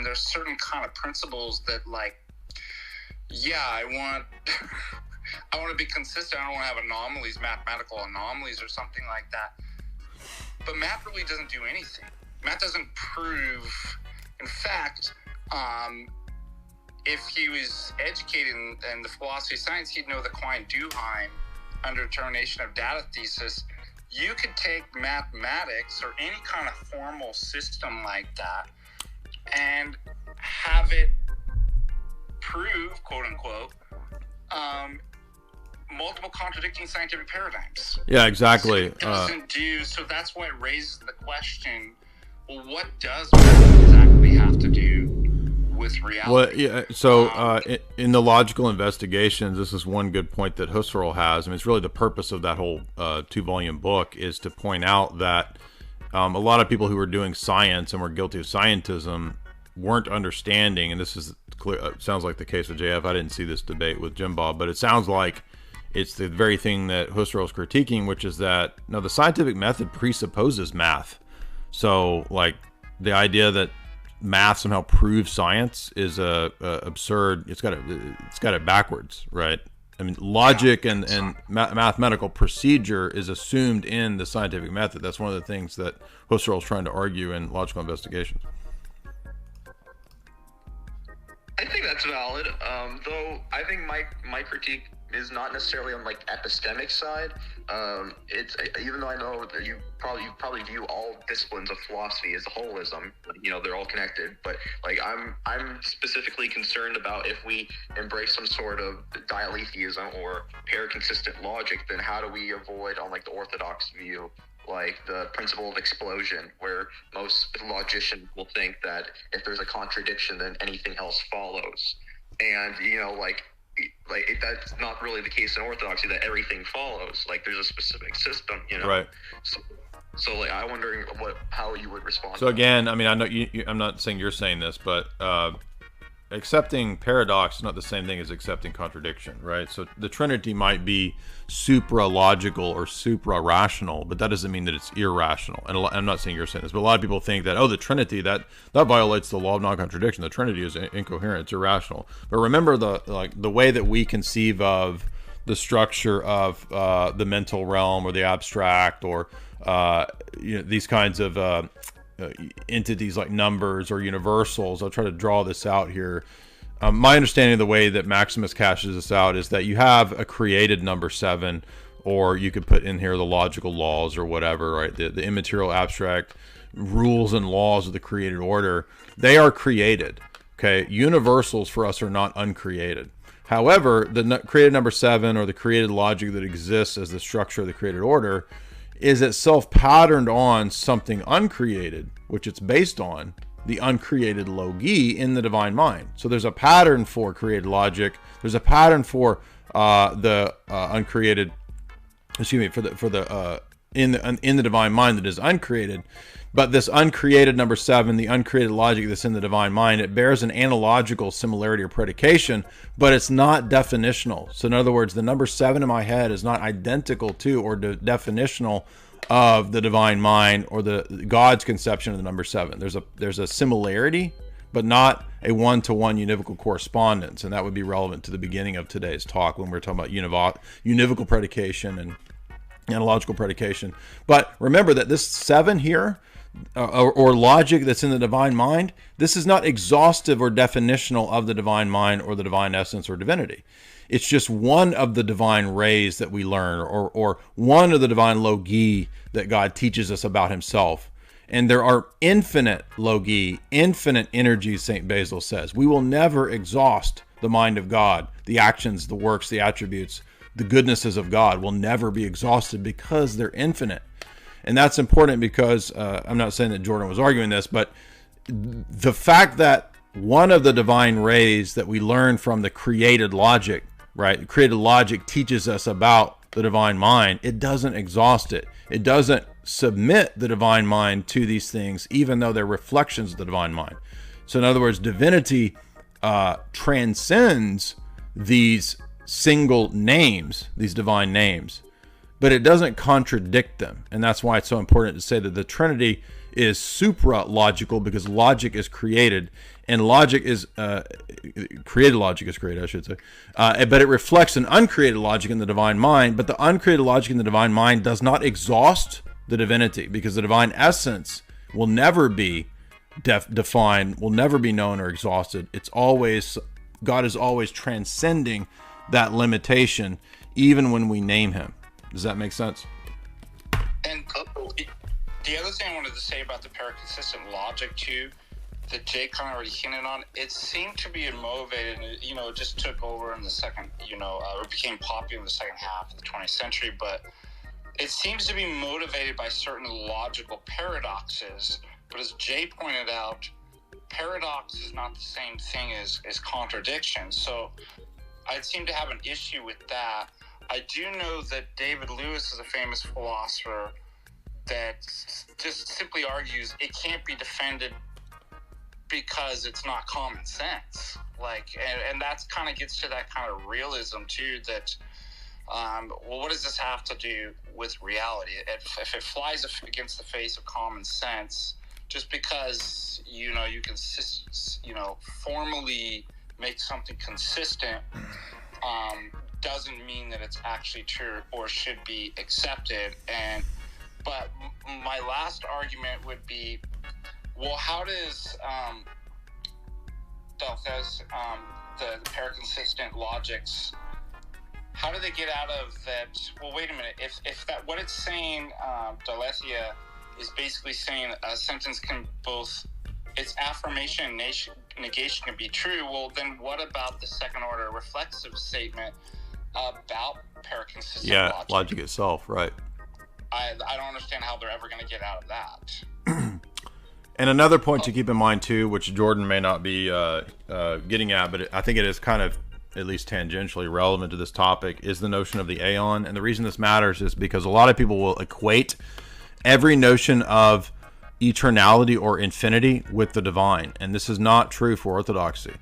there's certain kind of principles that, like, yeah, I want to be consistent. I don't want to have anomalies, mathematical anomalies or something like that. But math really doesn't do anything. Math doesn't prove. In fact, if he was educated in the philosophy of science, he'd know the Quine-Duhem underdetermination of data thesis. You could take mathematics or any kind of formal system like that and have it prove, quote unquote, multiple contradicting scientific paradigms. Yeah, exactly. So it doesn't so that's why it raises the question, well, what does math exactly have to do with reality? Well, yeah. So in the logical investigations, this is one good point that Husserl has. I mean, it's really the purpose of that whole 2-volume book is to point out that a lot of people who were doing science and were guilty of scientism weren't understanding, and this is clear. Sounds like the case with JF. I didn't see this debate with Jim Bob, but it sounds like it's the very thing that Husserl is critiquing, which is that no, the scientific method presupposes math. So, like, the idea that math somehow proves science is absurd. It's got it backwards, right? I mean, logic and mathematical procedure is assumed in the scientific method. That's one of the things that Husserl is trying to argue in logical investigations. I think that's valid, though I think my critique is not necessarily on, like, epistemic side. It's even though I know that you probably view all disciplines of philosophy as a holism, you know, they're all connected, but, like, I'm specifically concerned about if we embrace some sort of dialetheism or paraconsistent logic, then how do we avoid, on, like, the orthodox view, like the principle of explosion, where most logicians will think that if there's a contradiction, then anything else follows. And, you know, like that's not really the case in orthodoxy, that everything follows. Like, there's a specific system, you know. Right. So like, I'm wondering how you would respond. So again, I mean, I know I'm not saying you're saying this, but accepting paradox is not the same thing as accepting contradiction, right? So the Trinity might be supra-logical or supra-rational, but that doesn't mean that it's irrational. And I'm not saying you're saying this, but a lot of people think that, oh, the Trinity, that violates the law of non-contradiction. The Trinity is incoherent, it's irrational. But remember the way that we conceive of the structure of the mental realm or the abstract, or these kinds of entities like numbers or universals. I'll try to draw this out here. My understanding of the way that Maximus cashes this out is that you have a created number 7, or you could put in here the logical laws or whatever, right? The immaterial abstract rules and laws of the created order. They are created, okay? Universals for us are not uncreated. However, the created number 7 or the created logic that exists as the structure of the created order is itself patterned on something uncreated, which it's based on, the uncreated logi in the divine mind. So there's a pattern for created logic. There's a pattern for the uncreated, in the divine mind that is uncreated. But this uncreated number 7, the uncreated logic that's in the divine mind, it bears an analogical similarity or predication, but it's not definitional. So in other words, the number 7 in my head is not identical to or definitional of the divine mind or the God's conception of the number 7. There's a similarity, but not a one-to-one univocal correspondence, and that would be relevant to the beginning of today's talk when we're talking about univocal predication and analogical predication. But remember that this 7 here, or logic that's in the divine mind, this is not exhaustive or definitional of the divine mind or the divine essence or divinity. It's just one of the divine rays that we learn, or one of the divine logi that God teaches us about himself. And there are infinite logi, infinite energies, St. Basil says. We will never exhaust the mind of God. The actions, the works, the attributes, the goodnesses of God will never be exhausted because they're infinite. And that's important because I'm not saying that Jordan was arguing this, but the fact that one of the divine rays that we learn from the created logic, right? Created logic teaches us about the divine mind. It doesn't exhaust it. It doesn't submit the divine mind to these things, even though they're reflections of the divine mind. So in other words, divinity transcends these single names, these divine names, but it doesn't contradict them. And that's why it's so important to say that the Trinity is supra-logical, because logic is created and logic is created logic is great, I should say, but it reflects an uncreated logic in the divine mind. But the uncreated logic in the divine mind does not exhaust the divinity, because the divine essence will never be defined, will never be known or exhausted. It's always, God is always transcending that limitation, even when we name him. Does that make sense? And the other thing I wanted to say about the paraconsistent logic too, that Jake kind of already hinted on, it seemed to be motivated, you know, it just took over in the second, you know, or became popular in the second half of the 20th century, but it seems to be motivated by certain logical paradoxes. But as Jay pointed out, paradox is not the same thing as contradiction. So I seem to have an issue with that. I do know that David Lewis is a famous philosopher that just simply argues it can't be defended because it's not common sense. Like, and that's kind of gets to that kind of realism too, that, well, what does this have to do with reality? If it flies against the face of common sense, just because, you know, you can, you know, formally make something consistent, doesn't mean that it's actually true or should be accepted. But my last argument would be, well, how does the paraconsistent logics, how do they get out of that? Well, wait a minute. If that, what it's saying, Daletheia is basically saying a sentence can both, its affirmation and negation can be true. Well, then what about the second order reflexive statement about paraconsistent logic? Logic itself, right? I don't understand how they're ever going to get out of that. And another point to keep in mind too, which Jordan may not be getting at, but I think it is kind of at least tangentially relevant to this topic, is the notion of the aeon. And the reason this matters is because a lot of people will equate every notion of eternality or infinity with the divine, and this is not true for orthodoxy.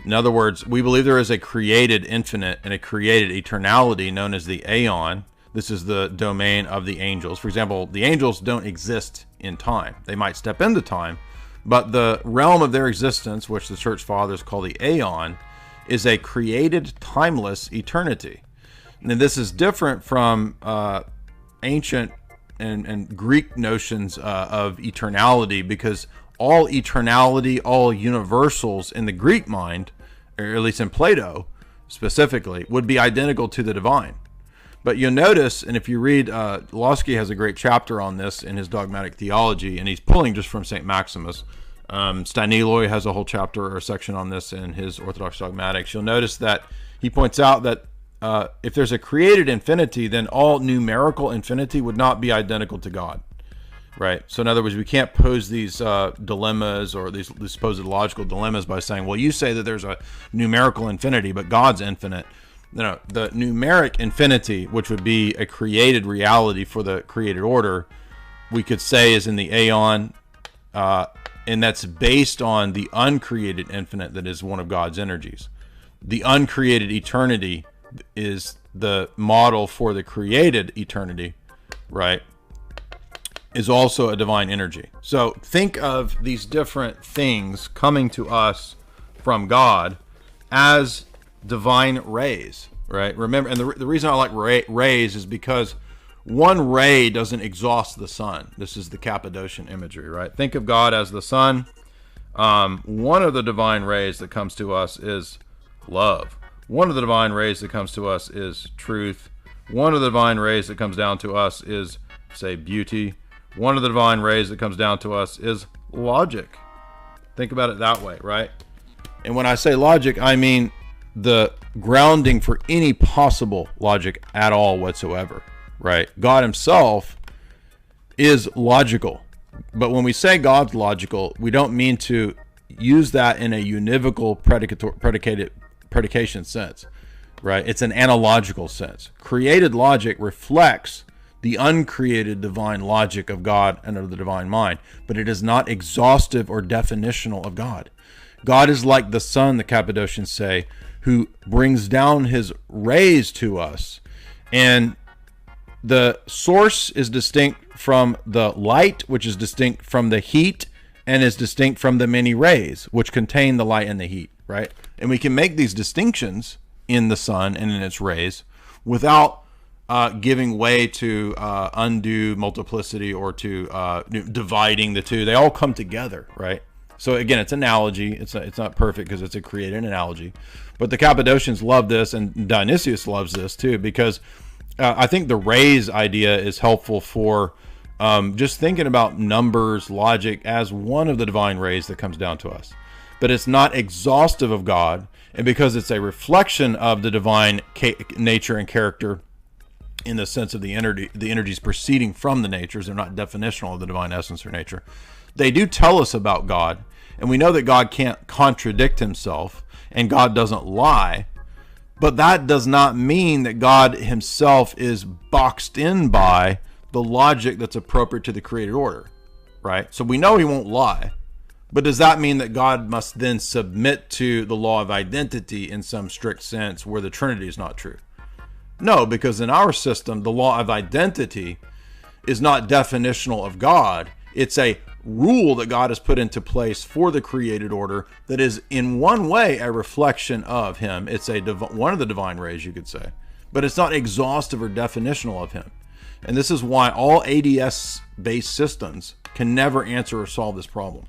In other words, we believe there is a created infinite and a created eternality known as the aeon. This is the domain of the angels. For example, the angels don't exist in time. They might step into time, but the realm of their existence, which the church fathers call the aeon, is a created, timeless eternity. And this is different from ancient and Greek notions of eternality, because all eternality, all universals in the Greek mind, or at least in Plato specifically, would be identical to the divine. But you'll notice, and if you read, Losky has a great chapter on this in his Dogmatic Theology, and he's pulling just from St. Maximus. Staniloy has a whole chapter or a section on this in his Orthodox Dogmatics. You'll notice that he points out that if there's a created infinity, then all numerical infinity would not be identical to God, right? So in other words, we can't pose these dilemmas or these supposed logical dilemmas by saying, well, you say that there's a numerical infinity, but God's infinite. No, the numeric infinity, which would be a created reality for the created order, we could say is in the aeon, and that's based on the uncreated infinite that is one of God's energies. The uncreated eternity is the model for the created eternity, right? Is also a divine energy. So think of these different things coming to us from God as divine rays, right? Remember, and the reason I like rays is because one ray doesn't exhaust the sun. This is the Cappadocian imagery, right? Think of God as the sun. One of the divine rays that comes to us is love. One of the divine rays that comes to us is truth. One of the divine rays that comes down to us is, say, beauty. One of the divine rays that comes down to us is logic. Think about it that way, right? And when I say logic, I mean the grounding for any possible logic at all whatsoever, right? God himself is logical. But when we say God's logical, we don't mean to use that in a univocal predication sense, right? It's an analogical sense. Created logic reflects the uncreated divine logic of God and of the divine mind, but it is not exhaustive or definitional of God. God is like the sun, the Cappadocians say, who brings down his rays to us, and the source is distinct from the light, which is distinct from the heat and is distinct from the many rays which contain the light and the heat, right? And we can make these distinctions in the sun and in its rays without giving way to undue multiplicity or to dividing the two. They all come together, right? So again, it's analogy. It's not perfect because it's a created analogy. But the Cappadocians love this, and Dionysius loves this too, because I think the rays idea is helpful for just thinking about numbers, logic as one of the divine rays that comes down to us. But it's not exhaustive of God, and because it's a reflection of the divine nature and character in the sense of the energies proceeding from the natures, they're not definitional of the divine essence or nature. They do tell us about God, and we know that God can't contradict himself, and God doesn't lie, but that does not mean that God himself is boxed in by the logic that's appropriate to the created order, right? So we know he won't lie, but does that mean that God must then submit to the law of identity in some strict sense where the Trinity is not true? No, because in our system, the law of identity is not definitional of God. It's a rule that God has put into place for the created order that is in one way a reflection of him. It's one of the divine rays, you could say, but it's not exhaustive or definitional of him. And this is why all ADS-based systems can never answer or solve this problem.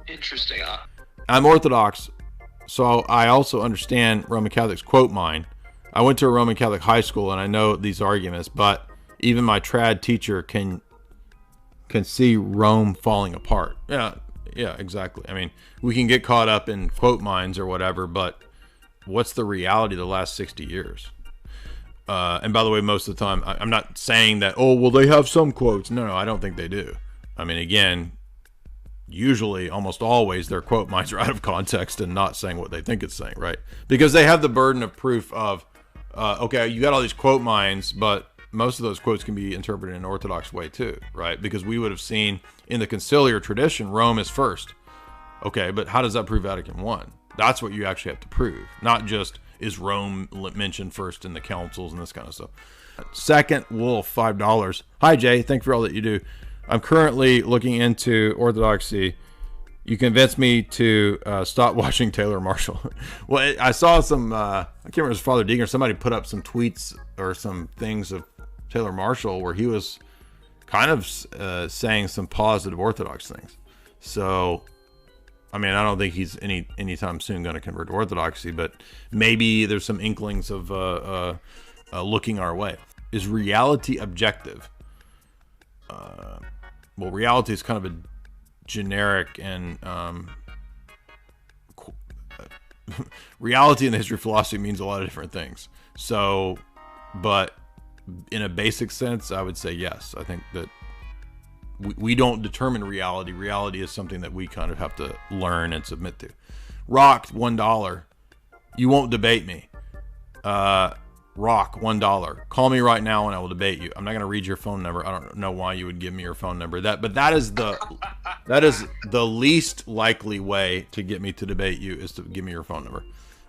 Interesting. I'm Orthodox, so I also understand Roman Catholics quote mine. I went to a Roman Catholic high school, and I know these arguments, but even my trad teacher can see Rome falling apart. Yeah, exactly. I mean, we can get caught up in quote mines or whatever, but what's the reality of the last 60 years? And by the way, most of the time, I'm not saying that, oh, well, they have some quotes. No, I don't think they do. I mean, again, usually, almost always, their quote mines are out of context and not saying what they think it's saying, right? Because they have the burden of proof of, okay, you got all these quote mines, but most of those quotes can be interpreted in an Orthodox way too, right? Because we would have seen in the conciliar tradition, Rome is first. Okay, but how does that prove Vatican I? That's what you actually have to prove, not just is Rome mentioned first in the councils and this kind of stuff. Second Wolf, $5. Hi, Jay. Thank you for all that you do. I'm currently looking into Orthodoxy. You convinced me to stop watching Taylor Marshall. Well, I saw some, I can't remember if it was Father Deegan or somebody put up some tweets or some things of Taylor Marshall where he was kind of saying some positive Orthodox things. So, I mean, I don't think he's anytime soon going to convert to Orthodoxy, but maybe there's some inklings of looking our way. Is reality objective? Well, reality is kind of a generic and reality in the history of philosophy means a lot of different things. So, but in a basic sense, I would say yes. I think that we don't determine reality. Reality is something that we kind of have to learn and submit to. Rock, $1. You won't debate me. Rock, $1. Call me right now and I will debate you. I'm not going to read your phone number. I don't know why you would give me your phone number. But that is the least likely way to get me to debate you is to give me your phone number.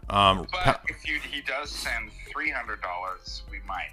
But if he does send $300, we might.